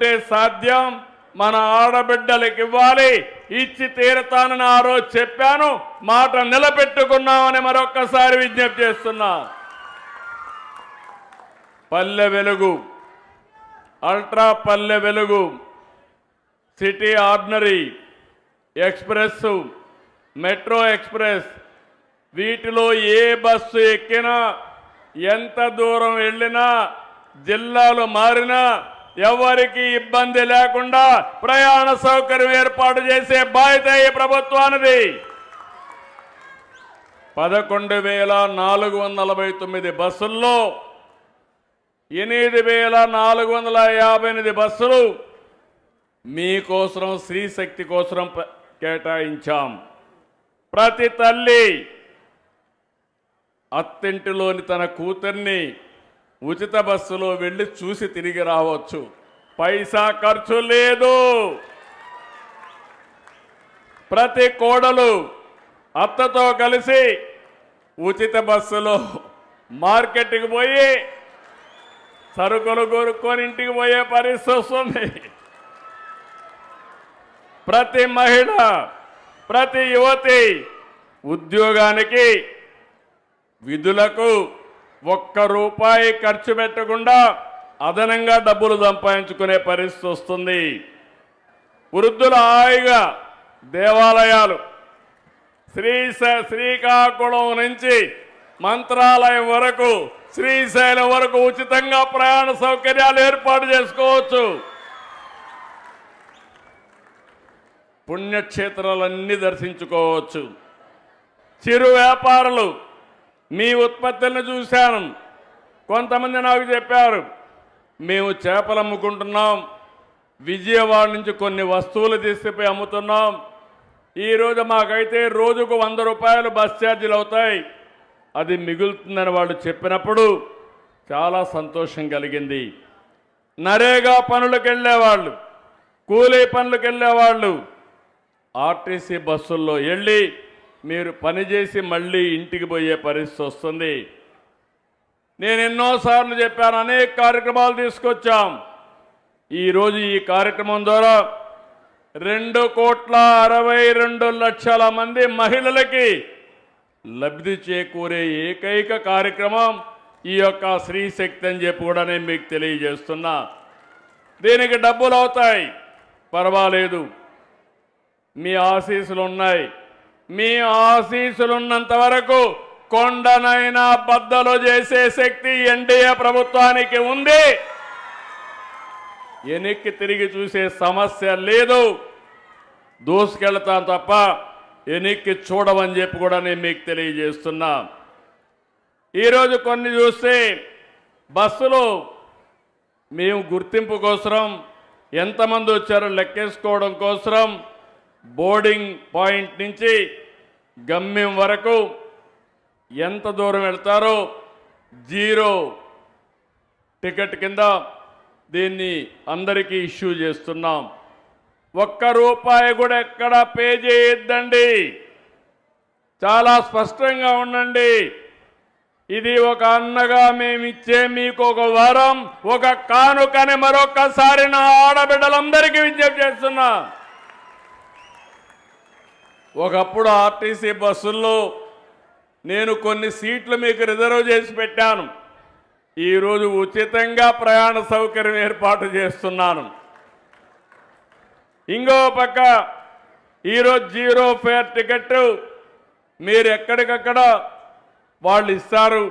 ఉంటే సాధ్యం, మన ఆడబిడ్డలకు ఇవ్వాలి, ఇచ్చి తీరతానని ఆ రోజు చెప్పాను, మాట నిలబెట్టుకున్నామని మరొక్కసారి విజ్ఞప్తి చేస్తున్నా. Palle Velugu, ultra Palle Velugu, city ordinary, express, metro express, వీటిలో ఏ బస్సు ఎక్కినా, ఎంత దూరం వెళ్ళినా, జిల్లాలు మారినా ఎవరికి ఇబ్బంది లేకుండా ప్రయాణ సౌకర్యం ఏర్పాటు చేసే బాధ్యత ఈ ప్రభుత్వానిది. 11,449 బస్సుల్లో 8,458 బస్సులు మీకోసం, స్త్రీ శక్తి కోసం కేటాయించాం. ప్రతి తల్లి అత్తింటిలోని తన కూతుర్ని ఉచిత బస్సులో వెళ్ళి చూసి తిరిగి రావచ్చు. పైసా ఖర్చు లేదు. ప్రతి కోడలు అత్తతో కలిసి ఉచిత బస్సులో మార్కెట్కి పోయి సరుకులు కొనుక్కొని ఇంటికి పోయే పరిస్థితి వస్తుంది. ప్రతి మహిళ, ప్రతి యువతి ఉద్యోగానికి, విధులకు ₹1 ఖర్చు పెట్టకుండా అదనంగా డబ్బులు సంపాదించుకునే పరిస్థితి వస్తుంది. వృద్ధుల హాయిగా దేవాలయాలు, శ్రీకాకుళం నుంచి మంత్రాలయం వరకు, శ్రీశైలం వరకు ఉచితంగా ప్రయాణ సౌకర్యాలు ఏర్పాటు చేసుకోవచ్చు. పుణ్యక్షేత్రాలన్నీ దర్శించుకోవచ్చు. చిరు వ్యాపారులు, మీ ఉత్పత్తులను చూశాను. కొంతమంది నాకు చెప్పారు, మేము చేపలు అమ్ముకుంటున్నాం, విజయవాడ నుంచి కొన్ని వస్తువులు తీసుకుపోయి అమ్ముతున్నాం, ఈరోజు మాకైతే రోజుకు ₹100 బస్ ఛార్జీలు అవుతాయి, అది మిగులుతుందని వాళ్ళు చెప్పినప్పుడు చాలా సంతోషం కలిగింది. నరేగా పనులకు వెళ్ళేవాళ్ళు, కూలీ పనులకు వెళ్ళేవాళ్ళు ఆర్టీసీ బస్సుల్లో వెళ్ళి మీరు పనిచేసి మళ్ళీ ఇంటికి పోయే పరిస్థితి వస్తుంది. నేను ఎన్నోసార్లు చెప్పాను, అనేక కార్యక్రమాలు తీసుకొచ్చాం. ఈరోజు ఈ కార్యక్రమం ద్వారా 2,62,00,000 మంది మహిళలకి లబ్ధి చేకూరే ఏకైక కార్యక్రమం ఈ యొక్క స్త్రీ శక్తి అని చెప్పి కూడా నేను మీకు తెలియజేస్తున్నా. దీనికి డబ్బులు అవుతాయి, పర్వాలేదు, మీ ఆశీస్సులు ఉన్నాయి. మీ ఆశీస్సులున్నంత వరకు కొండనైనా బద్దలు చేసే శక్తి ఎన్డీఏ ప్రభుత్వానికి ఉంది. వెనక్కి తిరిగి చూసే సమస్య లేదు. దూసుకెళ్తాం తప్ప వెనక్కి చూడమని చెప్పి కూడా నేను మీకు తెలియజేస్తున్నా. ఈరోజు కొన్ని చూస్తే బస్సులు మేము గుర్తింపు కోసం ఎంతమంది వచ్చారో లెక్కేసుకోవడం కోసం బోర్డింగ్ పాయింట్ నుంచి గమ్యం వరకు ఎంత దూరం వెళ్తారో జీరో టికెట్ కింద దీన్ని అందరికీ ఇష్యూ చేస్తున్నాం. ₹1 కూడా ఎక్కడ పే చేయొద్దండి. చాలా స్పష్టంగా ఉండండి. ఇది ఒక అన్నగా మేమిచ్చే మీకు ఒక వరం, ఒక కానుకని మరొకసారి నా ఆడబిడ్డలందరికీ విజ్ఞప్తి చేస్తున్నా. ఒకప్పుడు ఆర్టీసీ బస్సుల్లో నేను కొన్ని సీట్లు మీకు రిజర్వ్ చేసి పెట్టాను. ఈరోజు ఉచితంగా ప్రయాణ సౌకర్యం ఏర్పాటు చేస్తున్నాను. ఇంకో పక్క ఈరోజు జీరో ఫేర్ టికెట్ మీరు ఎక్కడికక్కడ వాళ్ళు ఇస్తారు.